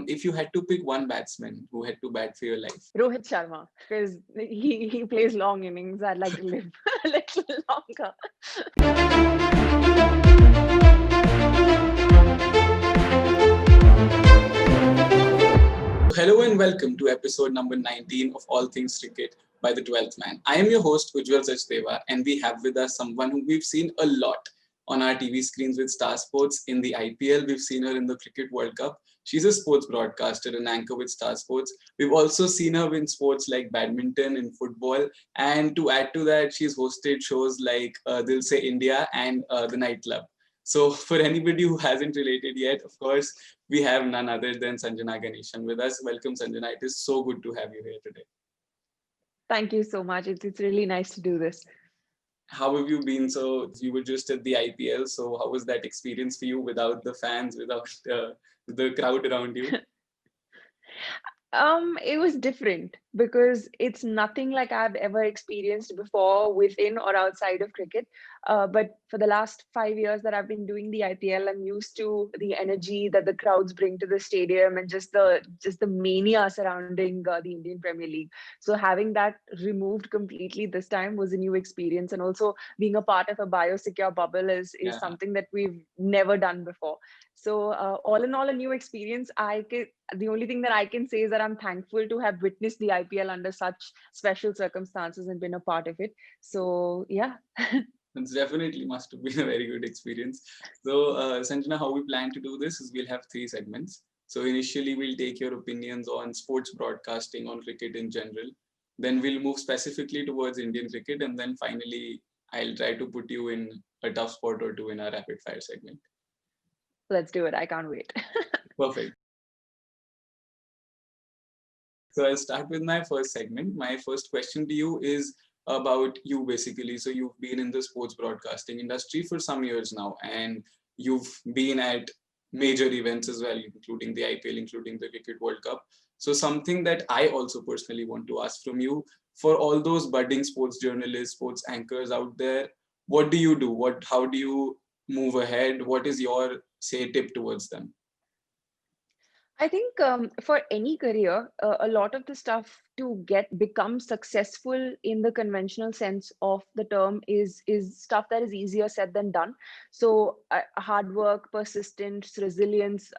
If you had to pick one batsman who had to bat for your life. Rohit Sharma, because he plays long innings. I'd like to live a little longer. Hello and welcome to episode number 19 of All Things Cricket by the 12th Man. I am your host Ujjwal Sachdeva, and we have with us someone who we've seen a lot on our TV screens with Star Sports in the IPL. We've seen her in the Cricket World Cup. She's a sports broadcaster and anchor with Star Sports. We've also seen her in sports like badminton and football. And to add to that, she's hosted shows like Dil Se India and The Night Club. So for anybody who hasn't related yet, of course, we have none other than Sanjana Ganeshan with us. Welcome, Sanjana. It is so good to have you here today. Thank you so much. It's really nice to do this. How have you been? So you were just at the IPL. So how was that experience for you without the fans, without the crowd around you? It was different because it's nothing like I've ever experienced before within or outside of cricket. But for the last 5 years that I've been doing the IPL, I'm used to the energy that the crowds bring to the stadium and just the mania surrounding the Indian Premier League. So having that removed completely this time was a new experience, and also being a part of a biosecure bubble is Yeah. something that we've never done before. So all in all, a new experience. The only thing that I can say is that I'm thankful to have witnessed the IPL under such special circumstances and been a part of it. So yeah. It's definitely must have been a very good experience. So, Sanjana, how we plan to do this is we'll have three segments. So, initially, we'll take your opinions on sports broadcasting, on cricket in general. Then, we'll move specifically towards Indian cricket. And then, finally, I'll try to put you in a tough spot or two in our rapid fire segment. Let's do it. I can't wait. Perfect. So, I'll start with my first segment. My first question to you is about you basically. So, you've been in the sports broadcasting industry for some years now, and you've been at major events as well, including the IPL, including the Cricket World Cup. So, something that I also personally want to ask from you, for all those budding sports journalists, sports anchors out there, what do you do? How do you move ahead? What is your, say, tip towards them? I think for any career, a lot of the stuff to become successful in the conventional sense of the term is stuff that is easier said than done. So hard work, persistence, resilience,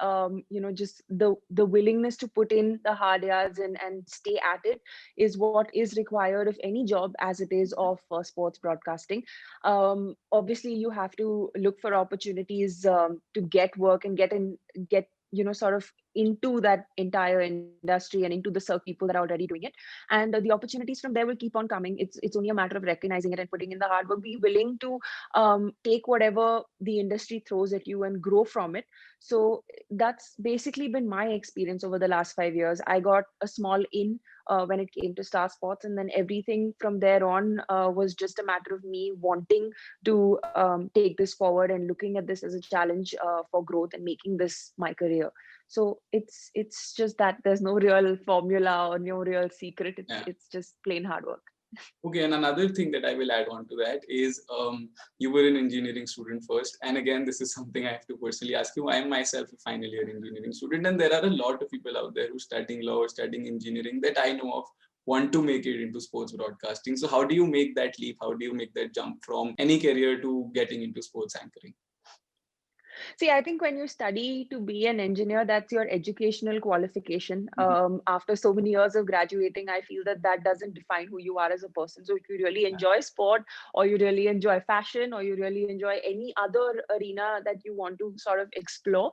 just the willingness to put in the hard yards and stay at it is what is required of any job, as it is of sports broadcasting. Obviously, you have to look for opportunities to get work and get sort of into that entire industry and into the people that are already doing it, and the opportunities from there will keep on coming. It's only a matter of recognizing it and putting in the hard work. Be willing to take whatever the industry throws at you and grow from it. So that's basically been my experience over the last 5 years. I got a small in when it came to Star Sports, and then everything from there on was just a matter of me wanting to take this forward and looking at this as a challenge for growth and making this my career. So it's just that there's no real formula or no real secret. It's Yeah. it's just plain hard work. Okay, and another thing that I will add on to that is you were an engineering student first. And again, this is something I have to personally ask you. I am myself a final year engineering student, and there are a lot of people out there who studying law or studying engineering that I know of want to make it into sports broadcasting. So how do you make that leap? How do you make that jump from any career to getting into sports anchoring? See, I think when you study to be an engineer, that's your educational qualification. Mhm. After so many years of graduating, I feel that that doesn't define who you are as a person. So if you really enjoy sport, or you really enjoy fashion, or you really enjoy any other arena that you want to sort of explore,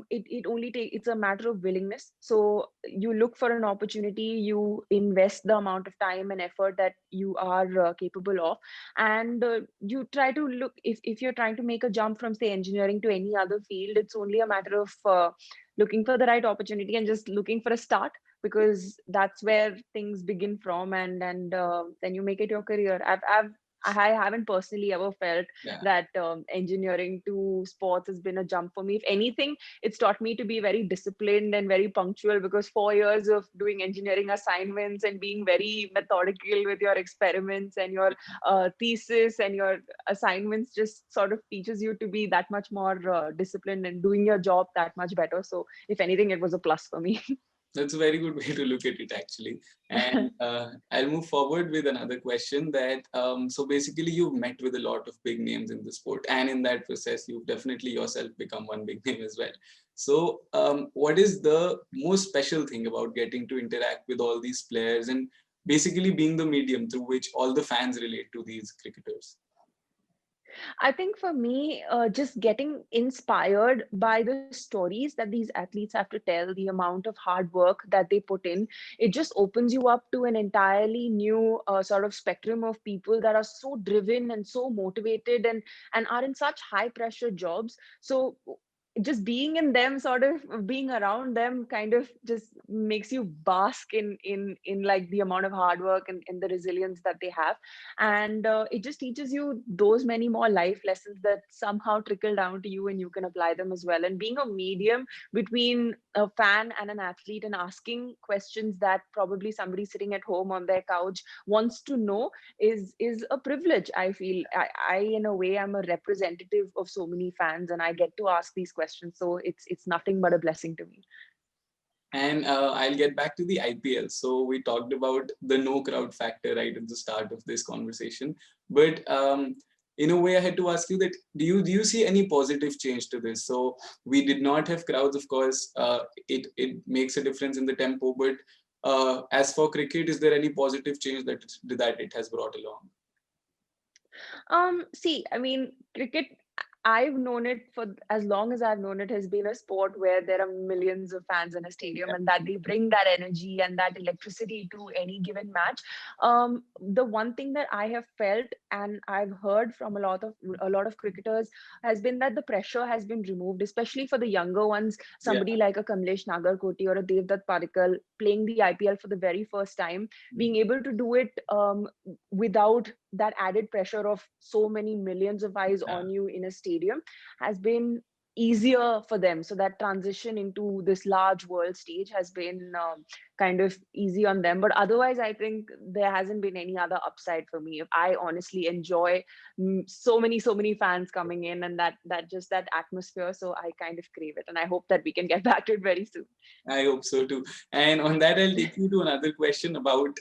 it's a matter of willingness. So you look for an opportunity, you invest the amount of time and effort that you are capable of, and you try to look, if you're trying to make a jump from, say, engineering to any other field, it's only a matter of looking for the right opportunity and just looking for a start, because that's where things begin from, and then you make it your career. I've I haven't personally ever felt Yeah. that engineering to sports has been a jump for me. If anything, it's taught me to be very disciplined and very punctual, because 4 years of doing engineering assignments and being very methodical with your experiments and your thesis and your assignments just sort of teaches you to be that much more disciplined and doing your job that much better. So if anything, it was a plus for me. That's a very good way to look at it, actually. And I'll move forward with another question that, so basically you've met with a lot of big names in the sport, and in that process, you've definitely yourself become one big name as well. So what is the most special thing about getting to interact with all these players and basically being the medium through which all the fans relate to these cricketers? I think for me, just getting inspired by the stories that these athletes have to tell, the amount of hard work that they put in, it just opens you up to an entirely new sort of spectrum of people that are so driven and so motivated and are in such high pressure jobs. So just being in them, sort of being around them, kind of just makes you bask in like the amount of hard work and the resilience that they have. And it just teaches you those many more life lessons that somehow trickle down to you and you can apply them as well. And being a medium between a fan and an athlete and asking questions that probably somebody sitting at home on their couch wants to know is a privilege. I feel I in a way am a representative of so many fans and I get to ask these questions, so it's nothing but a blessing to me. And I'll get back to the IPL. So we talked about the no crowd factor right at the start of this conversation. But in a way, I had to ask you that do you see any positive change to this? So we did not have crowds, of course. It makes a difference in the tempo. But as for cricket, is there any positive change that it has brought along? See, I mean, cricket, I've known it for as long as I've known it, has been a sport where there are millions of fans in a stadium and that they bring that energy and that electricity to any given match. The one thing that I have felt and I've heard from a lot of cricketers has been that the pressure has been removed, especially for the younger ones. Yeah. Somebody like a Kamlesh Nagarkoti or a Devdutt Padikkal playing the IPL for the very first time, being able to do it without that added pressure of so many millions of eyes Yeah. on you in a stadium has been easier for them. So that transition into this large world stage has been kind of easy on them. But otherwise, I think there hasn't been any other upside for me. I honestly enjoy so many fans coming in and that just that atmosphere. So I kind of crave it, and I hope that we can get back to it very soon. I hope so too. And on that, I'll take you to another question about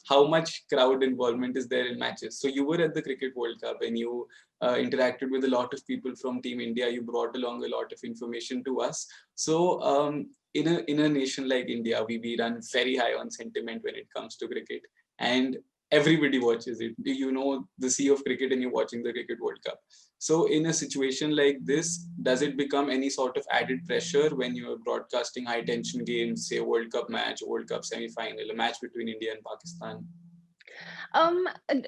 how much crowd involvement is there in matches. So you were at the Cricket World Cup and you interacted with a lot of people from Team India. You brought along a lot of information to us. So in a nation like India, we run very high on sentiment when it comes to cricket, and everybody watches it. You know the sea of cricket, and you're watching the Cricket World Cup. So in a situation like this, does it become any sort of added pressure when you're broadcasting high tension games, say a World Cup match, a World Cup semi-final, a match between India and Pakistan?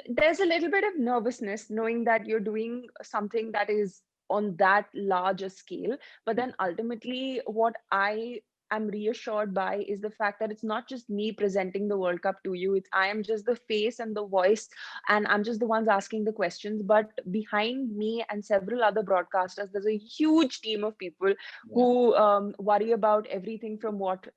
There's a little bit of nervousness knowing that you're doing something that is on that large a scale. But then ultimately, what I am reassured by is the fact that it's not just me presenting the World Cup to you. It's I am just the face and the voice, and I'm just the ones asking the questions. But behind me and several other broadcasters, there's a huge team of people Yeah. who worry about everything from what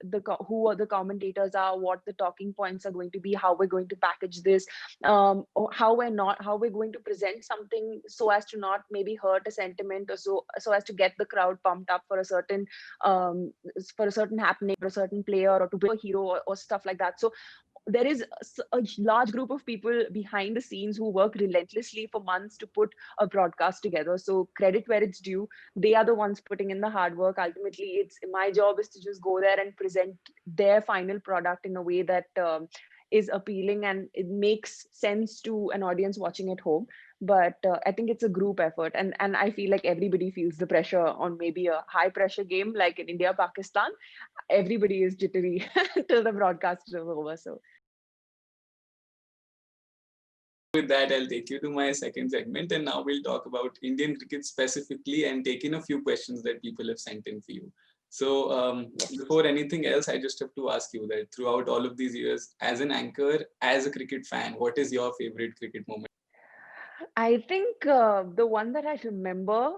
who are the commentators are, what the talking points are going to be, how we're going to package this, or how we're going to present something so as to not maybe hurt a sentiment, or so as to get the crowd pumped up um, for a certain happening, or a certain player, or to be a hero, or stuff like that. So there is a large group of people behind the scenes who work relentlessly for months to put a broadcast together. So credit where it's due. They are the ones putting in the hard work. Ultimately, it's my job is to just go there and present their final product in a way that is appealing and it makes sense to an audience watching at home. But I think it's a group effort, and I feel like everybody feels the pressure on maybe a high pressure game like in India Pakistan. Everybody is jittery till the broadcast is over. So With that, I'll take you to my second segment, and now we'll talk about Indian cricket specifically and take in a few questions that people have sent in for you. So, before anything else, I just have to ask you that throughout all of these years, as an anchor, as a cricket fan, what is your favorite cricket moment? I think the one that I remember,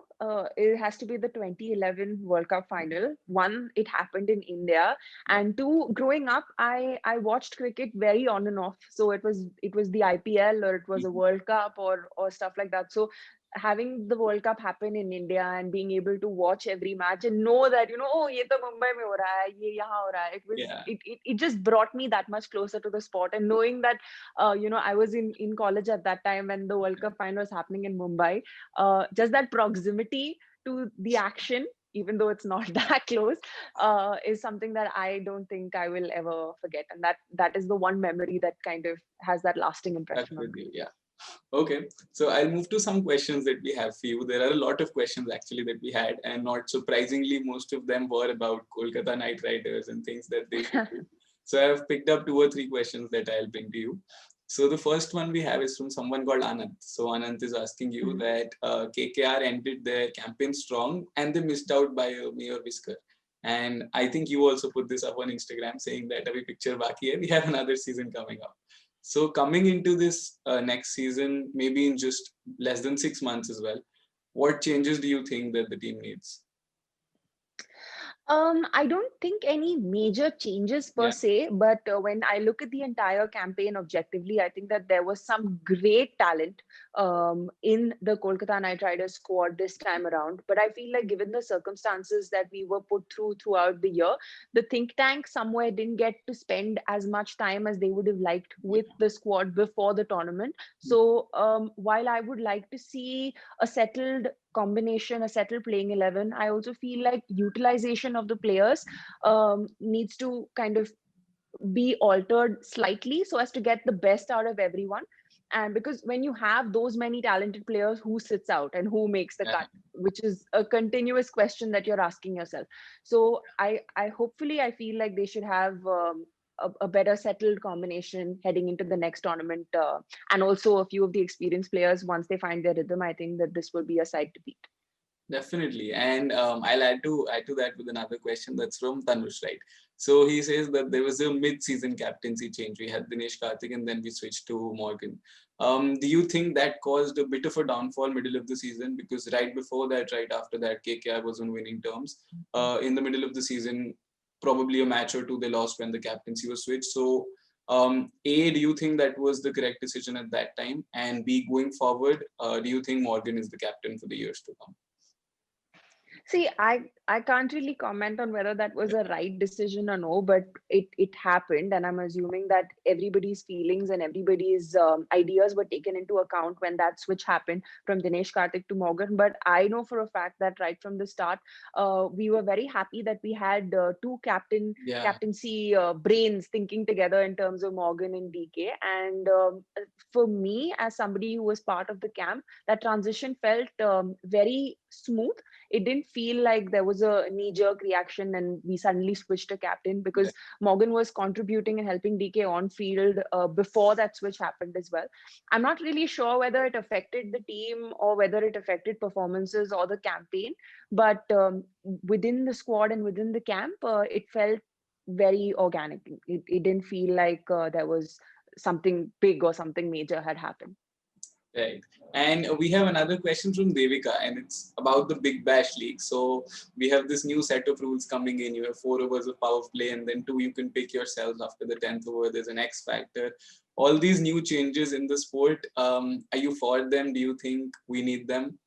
it has to be the 2011 World Cup final. One, it happened in India, Yeah. and two, growing up, I watched cricket very on and off. So it was the IPL, or it was a Mhm. World Cup, or stuff like that. So having the World Cup happen in India and being able to watch every match and know that, oh, ye to Mumbai mein ho raha hai, ye yahan ho raha hai. Yeah. It just brought me that much closer to the sport, and knowing that I was in college at that time when the World Cup final was happening in Mumbai. Just that proximity to the action, even though it's not that close, is something that I don't think I will ever forget, and that is the one memory that kind of has that lasting Stuck impression on with me. you. Yeah. Okay, so I'll move to some questions that we have for you. There are a lot of questions actually that we had, and not surprisingly, most of them were about Kolkata Knight Riders and things that they should do. So I've picked up 2 or 3 questions that I'll bring to you. So the first one we have is from someone called Anant. So Anant is asking you Mhm. that KKR ended their campaign strong and they missed out by a mere whisker. And I think you also put this up on Instagram saying that abhi picture baki hai, we have another season coming up. So coming into this next season, maybe in just less than 6 months as well, what changes do you think that the team needs? I don't think any major changes per Yeah, se, but when I look at the entire campaign objectively, I think that there was some great talent in the Kolkata Knight Riders squad this time around. But I feel like, given the circumstances that we were put through throughout the year, the think tank somewhere didn't get to spend as much time as they would have liked with yeah, the squad before the tournament. So while I would like to see a settled combination, a settled playing 11, I also feel like utilization of the players needs to kind of be altered slightly so as to get the best out of everyone. And because when you have those many talented players, who sits out and who makes the yeah. cut, which is a continuous question that you're asking yourself. So I hopefully I feel like they should have a better settled combination heading into the next tournament, and also a few of the experienced players, once they find their rhythm, I think that this will be a side to beat. Definitely, and I'll add to that with another question that's from Tanush, right? So he says that there was a mid-season captaincy change. We had Dinesh Karthik, and then we switched to Morgan. Do you think that caused a bit of a downfall middle of the season? Because right before that, right after that, KKR was on winning terms. In the middle of the season, probably a match or two they lost when the captaincy was switched. So A, do you think that was the correct decision at that time? And B, going forward, do you think Morgan is the captain for the years to come? See, I can't really comment on whether that was a right decision or no, but it happened, and I'm assuming that everybody's feelings and everybody's ideas were taken into account when that switch happened from Dinesh Karthik to Morgan. But I know for a fact that right from the start, we were very happy that we had two Yeah. captaincy brains thinking together in terms of Morgan and DK. And for me, as somebody who was part of the camp, that transition felt very smooth. It didn't feel like there was a knee-jerk reaction and we suddenly switched a captain, Yeah. because Morgan was contributing and helping DK on field before that switch happened as well. I'm not really sure whether it affected the team or whether it affected performances or the campaign, but within the squad and within the camp, it felt very organic. It didn't feel like there was something big or something major had happened. Right. And we have another question from Devika, and it's about the Big Bash League. So we have this new set of rules coming in. You have 4 overs of power play, and then two you can pick yourselves after the 10th over. There's an X factor. All these new changes in the sport, are you for them? Do you think we need them?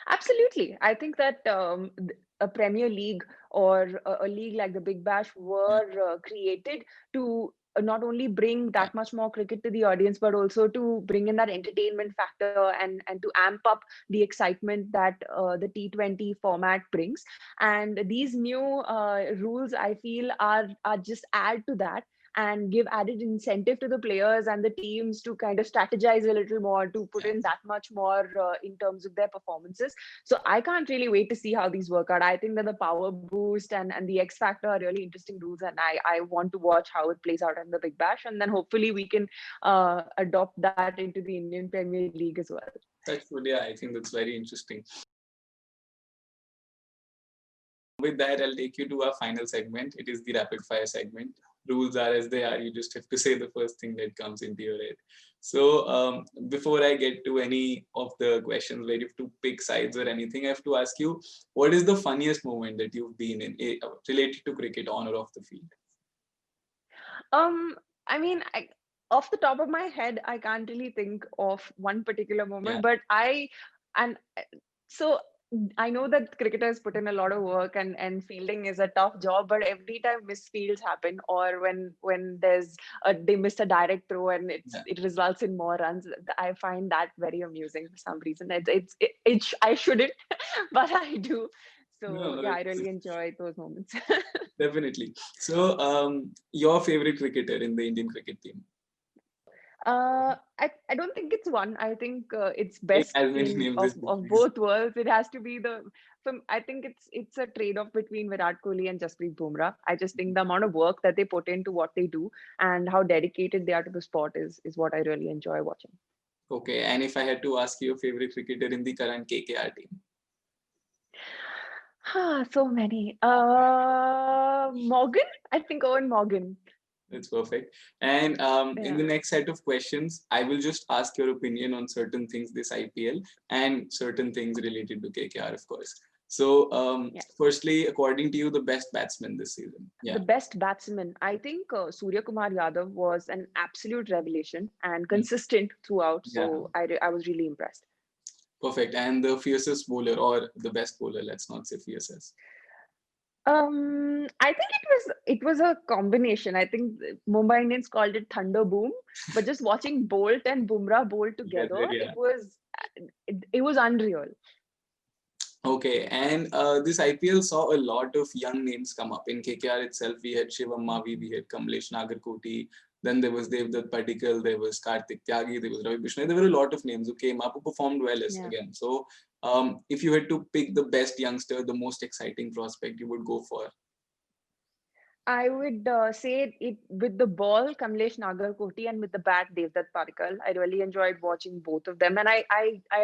Absolutely. I think that a Premier League or a league like the Big Bash Yeah. were created to not only bring Yeah. that much more cricket to the audience, but also to bring in that entertainment factor, and to amp up the excitement that the T20 format brings. And these new rules, I feel, are just add to that and give added incentive to the players and the teams to kind of strategize a little more, to put Yeah. in that much more in terms of their performances. So I can't really wait to see how these work out. I think that the power boost and the X factor are really interesting rules, and I want to watch how it plays out in the Big Bash, and then hopefully we can adopt that into the Indian Premier League as well. That's good. Yeah, I think that's very interesting. With that, I'll take you to our final segment. It is the rapid fire segment. rules are as they are. You just have to say the first thing that comes into your head. So before I get to any of the questions where you have to pick sides or anything, I have to ask you, what is the funniest moment that you've been in related to cricket on or off the field? Um, I mean, off the top of my head, I can't really think of one particular Yeah, moment, but and so I know that cricketers put in a lot of work, and fielding is a tough job, but every time misfields happen, or when they miss a direct throw and yeah. it results in more runs, I find that very amusing for some reason. I shouldn't, but I do. So No, yeah, I really enjoy those moments. definitely. So your favorite cricketer in the Indian cricket team? I don't think it's one. I think it's Take best as many in names as you of please. both worlds. It has to be I think it's a trade-off between Virat Kohli and Jasprit Bumrah. I just think the amount of work that they put into what they do and how dedicated they are to the sport is what I really enjoy watching. Okay, and if I had to ask you your favorite cricketer in the current KKR team? So many. Morgan. I think Owen Morgan. That's perfect. And in Yeah. the next set of questions, I will just ask your opinion on certain things this IPL and certain things related to KKR, of course. So, Yeah. firstly, according to you, the best batsman this season? The Yeah. best batsman, I think Surya Kumar Yadav was an absolute revelation and Mm. consistent throughout. Yeah. So I was really impressed. Perfect. And the fiercest bowler or the best bowler, let's not say fiercest. I think it was a combination. I think Mumbai Indians called it Thunder Boom, but just watching Bolt and Bumrah bowl together, Together, yeah. it was unreal. Okay, and this IPL saw a lot of young names come up. In KKR itself, we had Shivam Mavi, we had Kamlesh Nagarkoti, then there was Devdutt Padikkal, there was Kartik Tyagi, there was Ravi Bishnoi. There were a lot of names who came up who performed well as Yeah. again. So, if you had to pick the best youngster, the most exciting prospect, you would go for. I would say it with the ball, Kamlesh Nagarkoti, and with the bat, Devdutt Padikkal. I really enjoyed watching both of them, and I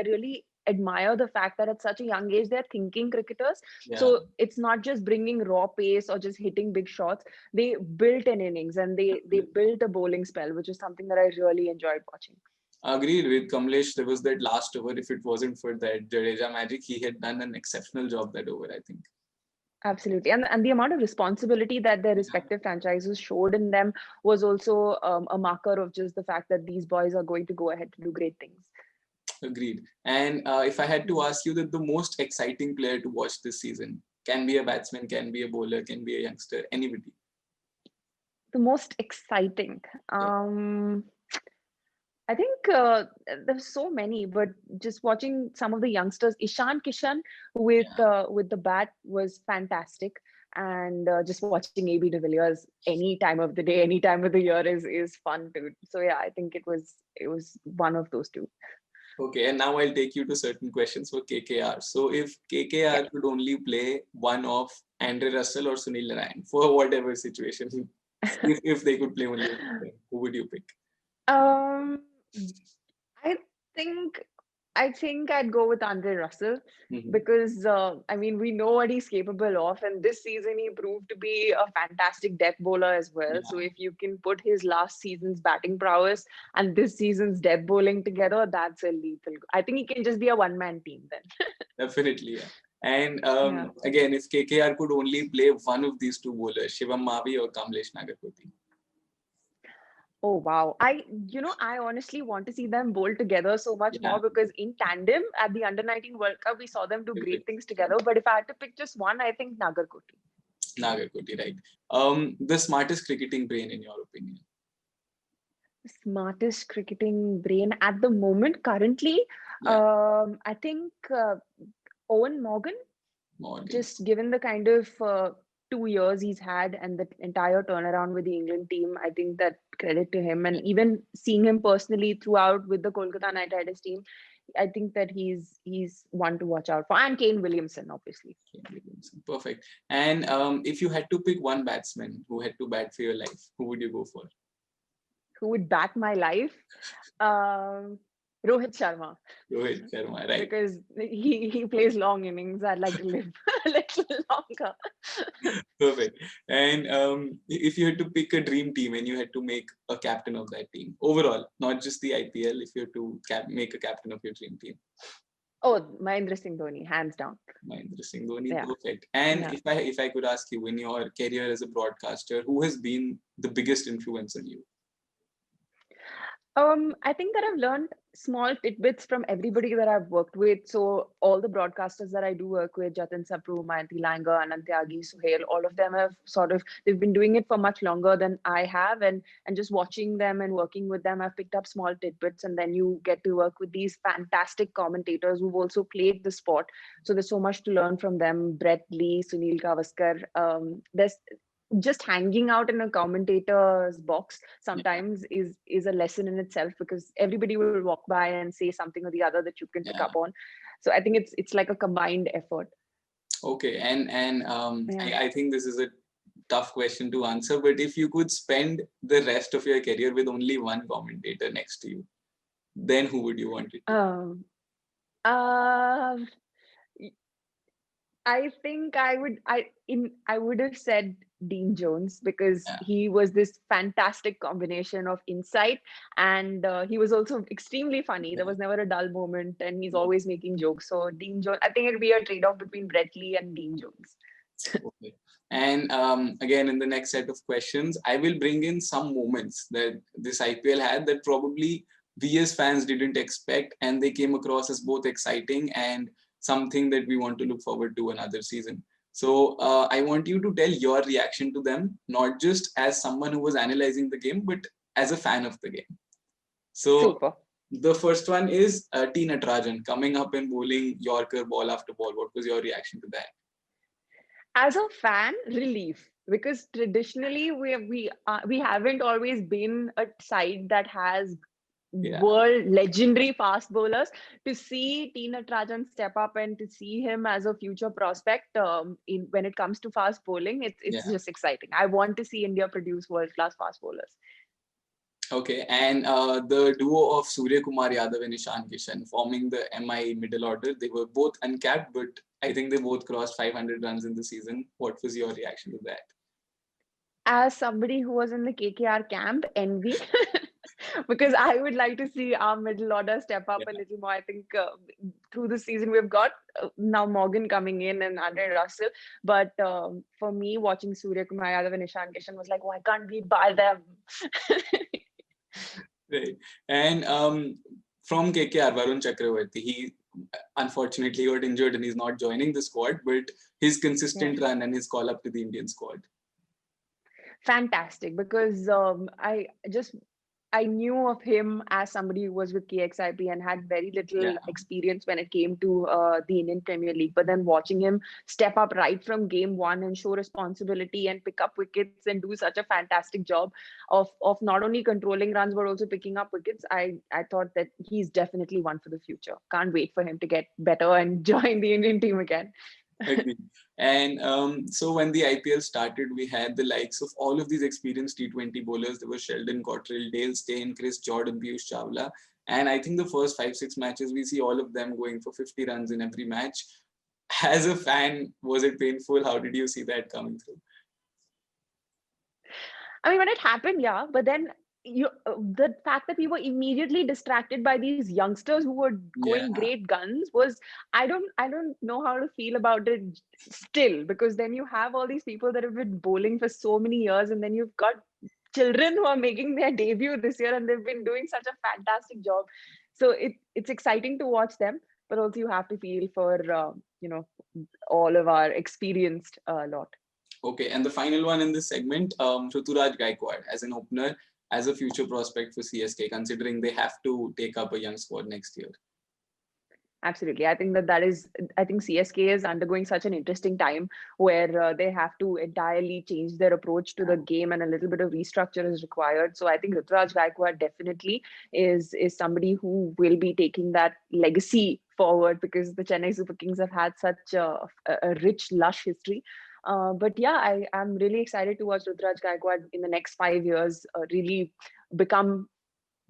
really admire the fact that at such a young age they're thinking cricketers. Yeah, So it's not just bringing raw pace or just hitting big shots. They built an innings and they built a bowling spell, which is something that I really enjoyed watching. agreed with Kamlesh. There was that last over. If it wasn't for that Jadeja magic, he had done an exceptional job that over, I think. Absolutely, and the amount of responsibility that their Yeah. respective franchises showed in them was also a marker of just the fact that these boys are going to go ahead to do great things. Agreed. And if I had to ask you that the most exciting player to watch this season can be a batsman, can be a bowler, can be a youngster, anybody. The most exciting. Yeah. I think there's so many, but just watching some of the youngsters, Ishan Kishan with the bat was fantastic, and just watching AB de Villiers any time of the day, any time of the year is fun too. So yeah, I think it was one of those two. Okay, and now I'll take you to certain questions for KKR. So if Yeah. KKR could only play one of Andre Russell or Sunil Narayan for whatever situation, if they could play only one of them, who would you pick? Um, I think I think I'd go with Andre Russell Mhm. because I mean we know what he's capable of, and this season he proved to be a fantastic death bowler as well. So Yeah, if you can put his last season's batting prowess and this season's death bowling together, that's a lethal. I think he can just be a one-man team then. definitely. Yeah. And Yeah. again, if KKR could only play one of these two bowlers, Shivam Mavi or Kamlesh Nagarkoti. Oh wow. I honestly want to see them bowl together so much Yeah, more because in tandem at the under 19 World Cup, we saw them do great things yeah. together. But if I had to pick just one, I think Nagarkoti. Nagarkoti, right? The smartest cricketing brain in your opinion? Smartest cricketing brain at the moment, currently, Yeah, I think Owen Morgan, Morgan. just given the kind of 2 years he's had and the entire turnaround with the England team, I think that credit to him. And even seeing him personally throughout with the Kolkata Knight Riders team, I think that he's one to watch out for. And Kane Williamson, obviously. Perfect. And if you had to pick one batsman who had to bat for your life, who would you go for? Who would bat my life? Um, Rohit Sharma, Rohit Sharma, right? because he plays long innings. I'd like to live a little longer. Perfect. And if you had to pick a dream team and you had to make a captain of that team overall, not just the IPL, if you had to make a captain of your dream team, Oh, Mahendra Singh Dhoni, hands down. Mahendra Singh Dhoni, Yeah, perfect. And yeah. if I could ask you, in your career as a broadcaster, who has been the biggest influence on you? I think that I've learned small tidbits from everybody that I've worked with. So all the broadcasters that I do work with, Jatin Sapru, Mayanti Langer, Anand Tyagi, Suhail, all of them have they've been doing it for much longer than I have. And just watching them and working with them, I've picked up small tidbits. And then you get to work with these fantastic commentators who've also played the sport. So there's so much to learn from them. Brett Lee, Sunil Gavaskar. There's just hanging out in a commentator's box Yeah, sometimes is a lesson in itself, because everybody will walk by and say something or the other that you can pick up yeah. on. So I think it's like a combined effort. Okay, and Yeah. I think this is a tough question to answer, but if you could spend the rest of your career with only one commentator next to you, then who would you want it to? um uh, I think I would have said Dean Jones, because Yeah, he was this fantastic combination of insight, and he was also extremely funny. There yeah, was never a dull moment, and he's yeah. always making jokes. So Dean Jones, I think it'd be a trade-off between Brett Lee and Dean Jones. Okay. And again, in the next set of questions, I will bring in some moments that this IPL had that probably we as fans didn't expect, and they came across as both exciting and something that we want to look forward to another season. So I want you to tell your reaction to them, not just as someone who was analyzing the game, but as a fan of the game. So Super. the first one is T. Natarajan coming up and bowling Yorker ball after ball. What was your reaction to that? As a fan, relief, because traditionally we haven't always been a side that has Yeah, world legendary fast bowlers. To see Tina Trajan step up and to see him as a future prospect, in when it comes to fast bowling, it's yeah. just exciting. I want to see India produce world class fast bowlers. Okay, and the duo of Surya Kumar Yadav and Ishan Kishan forming the MI middle order, they were both uncapped, but I think they both crossed 500 runs in the season. What was your reaction to that? As somebody who was in the KKR camp, envy. Because I would like to see our middle order step up Yeah, a little more. I think through the season we've got now Morgan coming in and Andre Russell. But for me, watching Surya Kumar Yadav and Ishan Kishan was like, why can't we buy them? right. And from KKR, Varun Chakravarti, he unfortunately got injured and he's not joining the squad, but his Yeah. consistent run and his call up to the Indian squad. Fantastic, because I knew of him as somebody who was with KXIP and had very little Yeah, experience when it came to the Indian Premier League. But then watching him step up right from game one and show responsibility and pick up wickets and do such a fantastic job of not only controlling runs but also picking up wickets, I thought that he's definitely one for the future. Can't wait for him to get better and join the Indian team again. agreed. And so when the IPL started, we had the likes of all of these experienced T20 bowlers. There was Sheldon Cottrell, Dale Steyn, Chris Jordan, Piyush Chawla. And I think the first 5-6 matches, we see all of them going for 50 runs in every match. As a fan, was it painful? How did you see that coming through? I mean, when it happened, yeah, but then the fact that we were immediately distracted by these youngsters who were Yeah, going great guns was, I don't know how to feel about it still, because then you have all these people that have been bowling for so many years, and then you've got children who are making their debut this year, and they've been doing such a fantastic job. So it's exciting to watch them, but also you have to feel for you know all of our experienced lot. okay. And the final one in this segment, Ruturaj Gaikwad as an opener, as a future prospect for CSK, considering they have to take up a young squad next year. Absolutely. I think I think CSK is undergoing such an interesting time where they have to entirely change their approach to the game, and a little bit of restructure is required. So I think Ruturaj Gaikwad definitely is somebody who will be taking that legacy forward, because the Chennai Super Kings have had such a rich, lush history. But yeah, I am really excited to watch Ruturaj Gaikwad in the next 5 years really become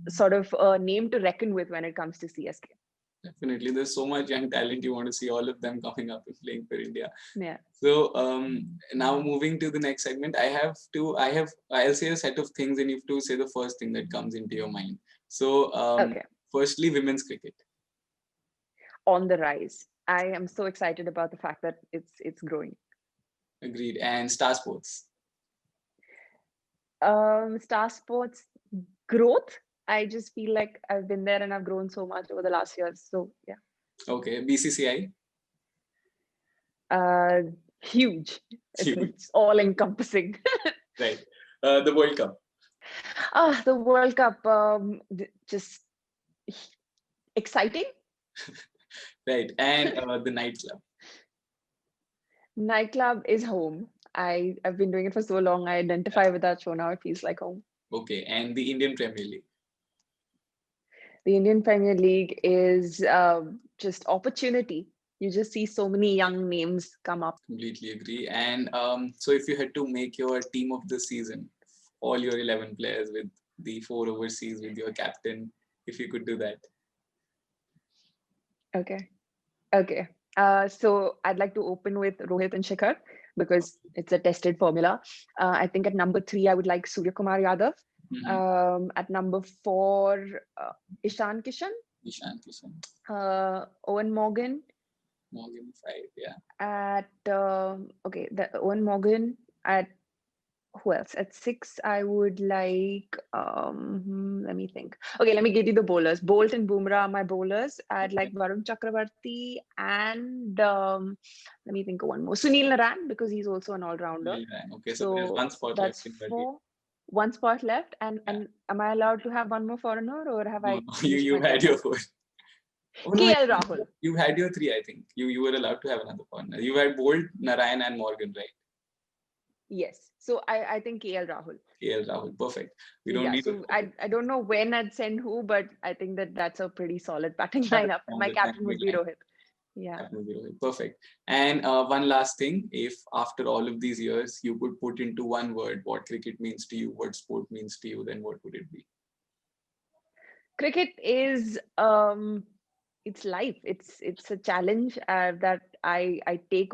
sort of a name to reckon with when it comes to CSK. Definitely, there's so much young talent. You want to see all of them coming up and playing for India. Yeah. So now moving to the next segment, I'll say a set of things, and you have to say the first thing that comes into your mind. So Okay. firstly, women's cricket. On the rise. I am so excited about the fact that it's growing. Agreed. And Star Sports. Star Sports growth. I just feel like I've been there and I've grown so much over the last years. So yeah. Okay. BCCI. Huge. Huge. It's all encompassing. Right. The World Cup. The World Cup, just exciting. Right. And the nightclub. Nightclub is home. I've been doing it for so long. I identify with that show now. It feels like home. Okay. And the Indian Premier League. The Indian Premier League is just opportunity. You just see so many young names come up. Completely agree. And so if you had to make your team of the season, all your 11 players with the 4 overseas with your captain, if you could do that. Okay. So I'd like to open with Rohit and Shikhar because it's a tested formula. I think at number 3, I would like Surya Kumar Yadav. At number 4, Ishan Kishan. Owen Morgan. Morgan 5, yeah. At the Owen Morgan. At who else? At 6, I would like let me think. Okay, let me give you the bowlers. Bolt and Bumrah are my bowlers. I'd like Varun Chakravarti and let me think of one more. Sunil Naran, because he's also an all-rounder. Okay, so there's one spot left in the team. One spot left, and am I allowed to have one more foreigner, or have I? You had your 4. Oh, no, KL Rahul. You had your 3, I think. You were allowed to have another foreigner. You had Bolt, Narayan, and Morgan, right? Yes. So I think KL Rahul. KL Rahul, perfect. We don't need. So I don't know when I'd send who, but I think that's a pretty solid batting lineup. My captain would be Rohit. Yeah. Perfect. And one last thing, if after all of these years you could put into one word what cricket means to you, what sport means to you, then what would it be? Cricket is it's life. It's a challenge that I take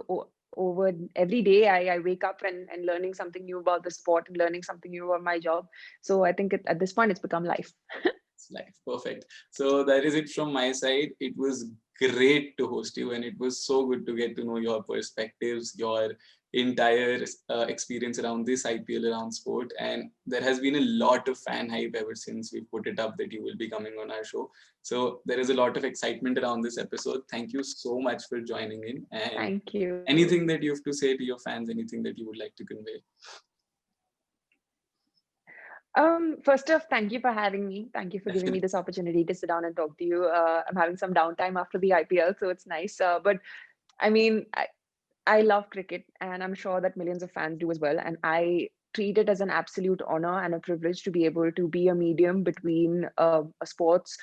over every day. I wake up and learning something new about the sport and learning something new about my job. So I think at this point it's become life. It's life. Perfect. So that is it from my side. It was great to host you, and it was so good to get to know your perspectives, your entire experience around this IPL, around sport. And there has been a lot of fan hype ever since we put it up that you will be coming on our show. So there is a lot of excitement around this episode. Thank you so much for joining in. And thank you. Anything that you have to say to your fans, anything that you would like to convey? First off, thank you for having me. Thank you for giving me this opportunity to sit down and talk to you. I'm having some downtime after the IPL, so it's nice. But I mean, I love cricket, and I'm sure that millions of fans do as well. And I treat it as an absolute honor and a privilege to be able to be a medium between a sports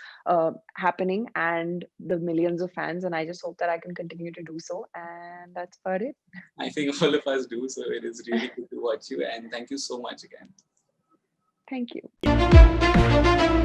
happening and the millions of fans. And I just hope that I can continue to do so. And that's about it. I think all of us do. So it is really good to watch you. And thank you so much again. Thank you.